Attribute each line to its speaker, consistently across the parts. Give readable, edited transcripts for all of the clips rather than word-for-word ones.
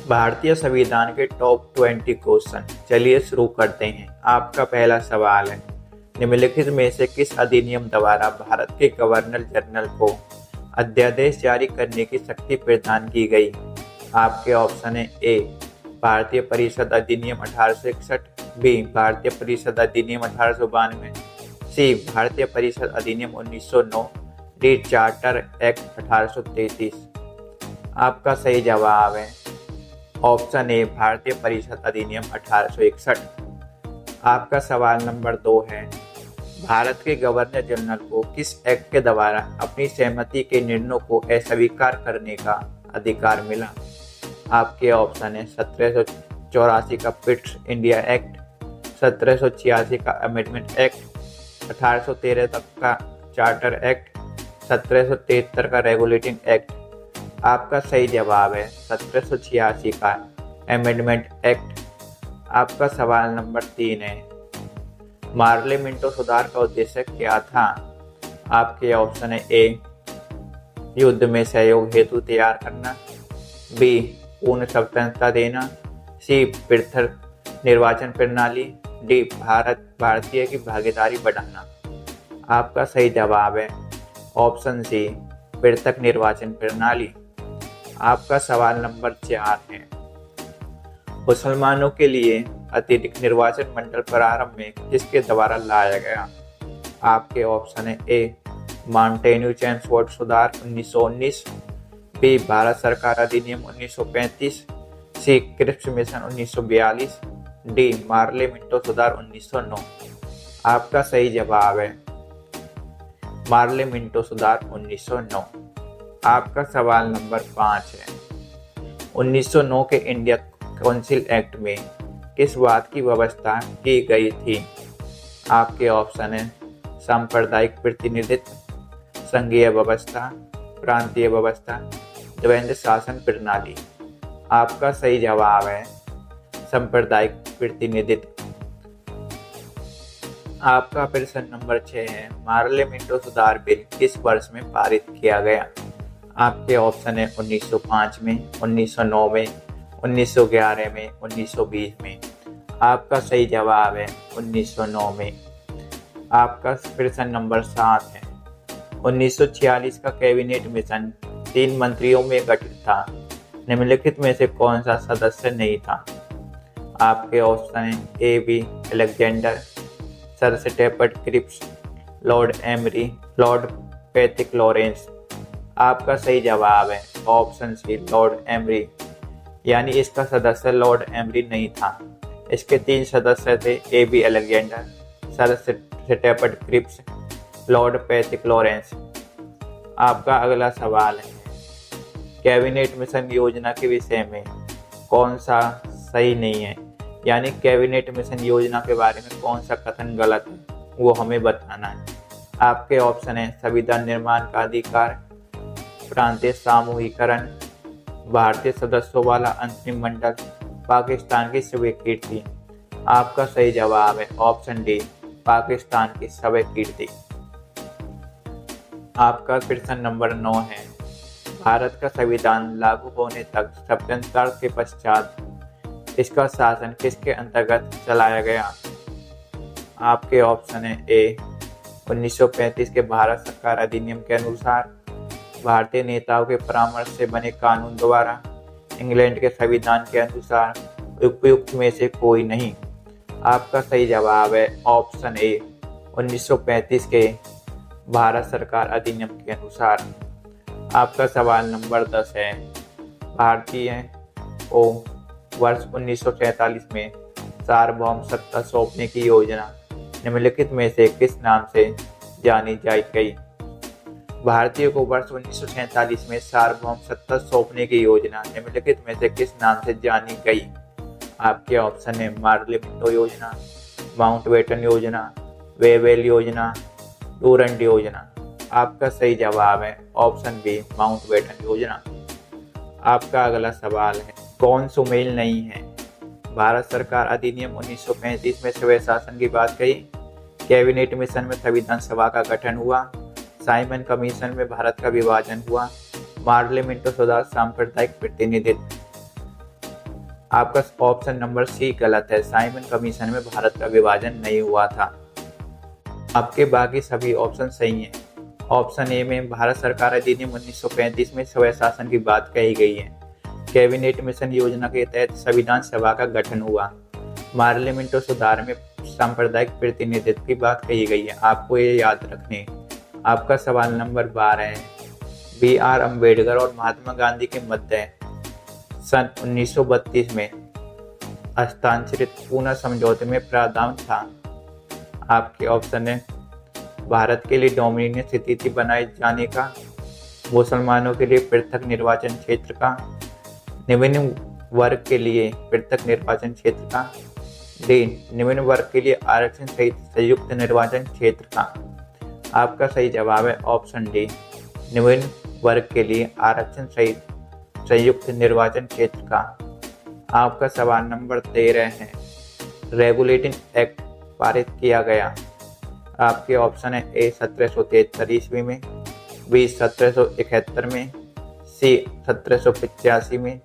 Speaker 1: भारतीय संविधान के टॉप 20 क्वेश्चन। चलिए शुरू करते हैं। आपका पहला सवाल है, निम्नलिखित में से किस अधिनियम द्वारा भारत के गवर्नर जनरल को अध्यादेश जारी करने की शक्ति प्रदान की गई? आपके ऑप्शन है ए भारतीय परिषद अधिनियम 1861, बी भारतीय परिषद अधिनियम 1892, सी भारतीय परिषद अधिनियम 1909, डी चार्टर एक्ट 1833। आपका सही जवाब है ऑप्शन ए भारतीय परिषद अधिनियम 1861। आपका सवाल नंबर 2 है, भारत के गवर्नर जनरल को किस एक्ट के द्वारा अपनी सहमति के निर्णयों को अस्वीकार करने का अधिकार मिला? आपके ऑप्शन है 1784 का पिट्स इंडिया एक्ट, 1786 का अमेंडमेंट एक्ट, 1813 तक का चार्टर एक्ट, 1773 का रेगुलेटिंग एक्ट। आपका सही जवाब है 1786 का अमेंडमेंट एक्ट। आपका सवाल नंबर 3 है, मार्ले मिंटो सुधार का उद्देश्य क्या था? आपके ऑप्शन है ए युद्ध में सहयोग हेतु तैयार करना, बी पूर्ण स्वतंत्रता देना, सी पृथक निर्वाचन प्रणाली, डी भारतीय की भागीदारी बढ़ाना। आपका सही जवाब है ऑप्शन सी पृथक निर्वाचन प्रणाली। आपका सवाल नंबर 4 है, मुसलमानों के लिए अतिरिक्त निर्वाचन मंडल प्रारंभ में किसके द्वारा लाया गया? आपके ऑप्शन है ए माउंटेन्यू चैम्सफोर्ड सुधार 1919, बी भारत सरकार अधिनियम 1935, C Cripps mission 1942, D Morley Minto सुधार 1909। आपका सही जवाब है मार्ले मिंटो सुधार 1909। आपका सवाल नंबर 5 है, 1909 के इंडिया काउंसिल एक्ट में किस बात की व्यवस्था की गई थी? आपके ऑप्शन है सांप्रदायिक प्रतिनिधित्व, संघीय व्यवस्था, प्रांतीय व्यवस्था, द्वंद्व शासन प्रणाली। आपका सही जवाब है सांप्रदायिक प्रतिनिधित्व। आपका प्रश्न नंबर 6 है, मार्ले मिंटो सुधार बिल किस वर्ष में पारित किया गया? आपके ऑप्शन है 1905 में, 1909 में, 1911 में, 1920 में। आपका सही जवाब है 1909 में। आपका प्रश्न नंबर 7 है, 1946 का कैबिनेट मिशन 3 मंत्रियों में गठित था, निम्नलिखित में से कौन सा सदस्य नहीं था? आपके ऑप्शन है A B Alexander, Sir Stafford Cripps, Lord Amery, Lord Pethick Lawrence. आपका सही जवाब है ऑप्शन सी लॉर्ड एमरी, यानी इसका सदस्य लॉर्ड एमरी नहीं था। इसके 3 सदस्य थे A B Alexander, Sir Stafford Cripps, Lord Pethick Lawrence. आपका अगला सवाल है, कैबिनेट मिशन योजना के विषय में कौन सा सही नहीं है? यानी कैबिनेट मिशन योजना के बारे में कौन सा कथन गलत है, वो हमें बताना है। आपके ऑप्शन है संविधान निर्माण का अधिकार, प्रांतीय सामूहिकरण, भारतीय सदस्यों वाला अंतरिम मंडल, पाकिस्तान की स्वीकृति। आपका सही जवाब है ऑप्शन डी पाकिस्तान की स्वीकृति। आपका प्रश्न नंबर 9 है, भारत का संविधान लागू होने तक स्वतंत्रता के पश्चात इसका शासन किसके अंतर्गत चलाया गया? आपके ऑप्शन है ए 1935 के भारत सरकार अधिनियम के अनुसार, भारतीय नेताओं के परामर्श से बने कानून द्वारा, इंग्लैंड के संविधान के अनुसार, उपयुक्त में से कोई नहीं। आपका सही जवाब है ऑप्शन ए 1935 के भारत सरकार अधिनियम के अनुसार। आपका सवाल नंबर 10 है, भारतीय को वर्ष 1947 में सार्वभौम सत्ता सौंपने की योजना निम्नलिखित में से किस नाम से जानी गई? भारतीय को वर्ष 1947 में सार्वभौम सत्ता सौंपने की योजना निम्नलिखित में से किस नाम से जानी गई? आपके ऑप्शन है मार्ले मिंटो योजना, माउंटबेटन योजना, वेवेल योजना, डूरंड योजना। आपका सही जवाब है ऑप्शन बी माउंटबेटन योजना। आपका अगला सवाल है, कौन सुमेल नहीं है? भारत सरकार अधिनियम 1935 में स्वैय शासन की बात कही, कैबिनेट मिशन में संविधान सभा का गठन हुआ, साइमन कमीशन में भारत का विभाजन हुआ, मार्ले मिंटो सुधार सांप्रदायिक प्रतिनिधित्व। आपका ऑप्शन नंबर सी गलत है। साइमन कमीशन में भारत का विभाजन नहीं हुआ था। आपके बाकी सभी ऑप्शन सही हैं। ऑप्शन ए में भारत सरकार अधिनियम 1935 में स्वयं शासन की बात कही गई है। कैबिनेट मिशन योजना के तहत संविधान सभा का गठन हुआ। पार्लियामेंट और सुधार में सांप्रदायिक प्रतिनिधित्व की बात कही गई है। आपको ये याद रखने। आपका सवाल नंबर 12 है। B.R. अम्बेडकर और महात्मा गांधी के मध्य सन 1932 में हस्ताक्षरित पुनः समझौते में प्रावधान था। आपके ऑप्शन है भारत के लिए डोमिनियन स्थिति बनाए जाने का, मुसलमानों के लिए पृथक निर्वाचन क्षेत्र का, निम्न वर्ग के लिए पृथक निर्वाचन क्षेत्र का, डी निम्न वर्ग के लिए आरक्षण सहित संयुक्त निर्वाचन क्षेत्र का। आपका सही जवाब है ऑप्शन डी, निम्न वर्ग के लिए आरक्षण सहित संयुक्त निर्वाचन क्षेत्र का। आपका सवाल नंबर 13 है। रेगुलेटिंग एक्ट पारित किया गया। आपके ऑप्शन है ए 1773 ईस्वी में, बी 1771 में, सी 1785 में,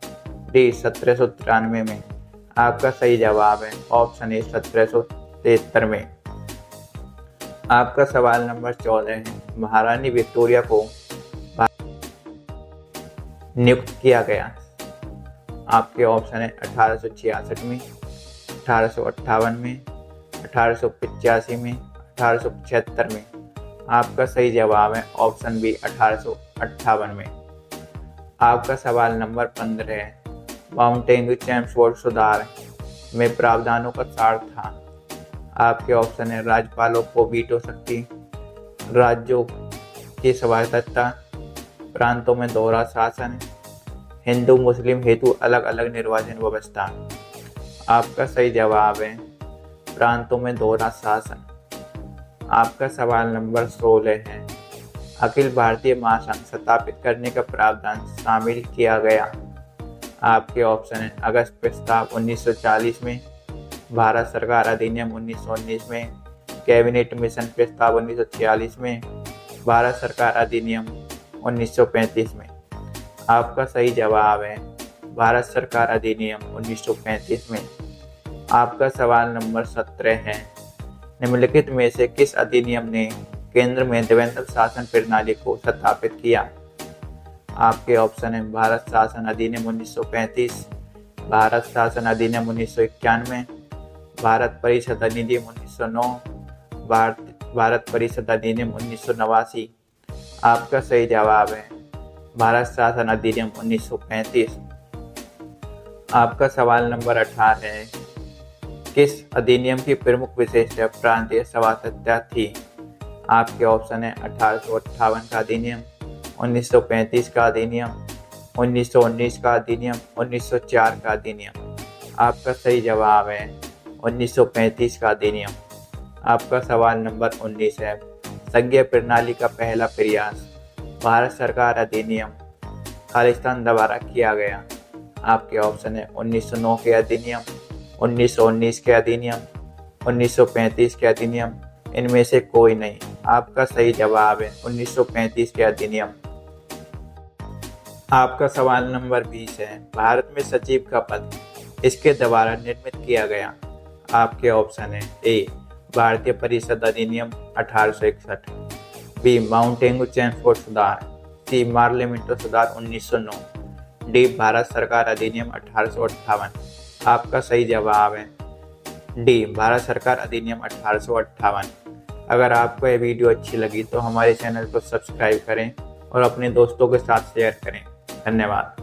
Speaker 1: डी 1793 में। आपका सही जवाब है ऑप्शन ए 1773 में। आपका सवाल नंबर 14 है। महारानी विक्टोरिया को नियुक्त किया गया। आपके ऑप्शन है 1866 में, 1858 में, 1885 में, 1875 में। आपका सही जवाब है ऑप्शन बी 1858 में। आपका सवाल नंबर 15 है। माउंटेन्यू चैम्सफोर्ड सुधार में प्रावधानों का सार था। आपके ऑप्शन है राज्यपालों को वीटो शक्ति, राज्यों की स्वायत्तता, प्रांतों में दोहरा शासन, हिंदू मुस्लिम हेतु अलग अलग निर्वाचन व्यवस्था। आपका सही जवाब है प्रांतों में दोहरा शासन। आपका सवाल नंबर 16 है। अखिल भारतीय महासंघ स्थापित करने का प्रावधान शामिल किया गया। आपके ऑप्शन है अगस्त प्रस्ताव 1940 में, भारत सरकार अधिनियम 1919 में, कैबिनेट मिशन प्रस्ताव 1946 में, भारत सरकार अधिनियम 1935 में। आपका सही जवाब है भारत सरकार अधिनियम 1935 में। आपका सवाल नंबर 17 है। निम्नलिखित में से किस अधिनियम ने केंद्र में द्वैध शासन प्रणाली को स्थापित किया। आपके ऑप्शन है भारत शासन अधिनियम 1935, भारत शासन अधिनियम 1991, भारत परिषद अधिनियम 1909, भारत परिषद अधिनियम 1989। आपका सही जवाब है भारत शासन अधिनियम 1935। आपका सवाल नंबर 18 है। किस अधिनियम की प्रमुख विशेषता प्रांतीय स्वायत्तता थी। आपके ऑप्शन है 1858 का अधिनियम, 1935 का अधिनियम, 1919 का अधिनियम, 1904 का अधिनियम। आपका सही जवाब है 1935 का अधिनियम। आपका सवाल नंबर 19 है। संघीय प्रणाली का पहला प्रयास भारत सरकार अधिनियम खालिस्तान द्वारा किया गया। आपके ऑप्शन है 1909 के अधिनियम, 1919 के अधिनियम, 1935 के अधिनियम, इनमें से कोई नहीं। आपका सही जवाब है 1935 के अधिनियम। आपका सवाल नंबर 20 है। भारत में सचिव का पद इसके द्वारा निर्मित किया गया। आपके ऑप्शन है ए भारतीय परिषद अधिनियम 1861, बी माउंटेन्यू चैम्सफोर्ड सुधार, सी पार्लियामेंट सुधार 1909, डी भारत सरकार अधिनियम 1858। आपका सही जवाब है डी भारत सरकार अधिनियम 1858। अगर आपको यह वीडियो अच्छी लगी तो हमारे चैनल को सब्सक्राइब करें और अपने दोस्तों के साथ शेयर करें। धन्यवाद।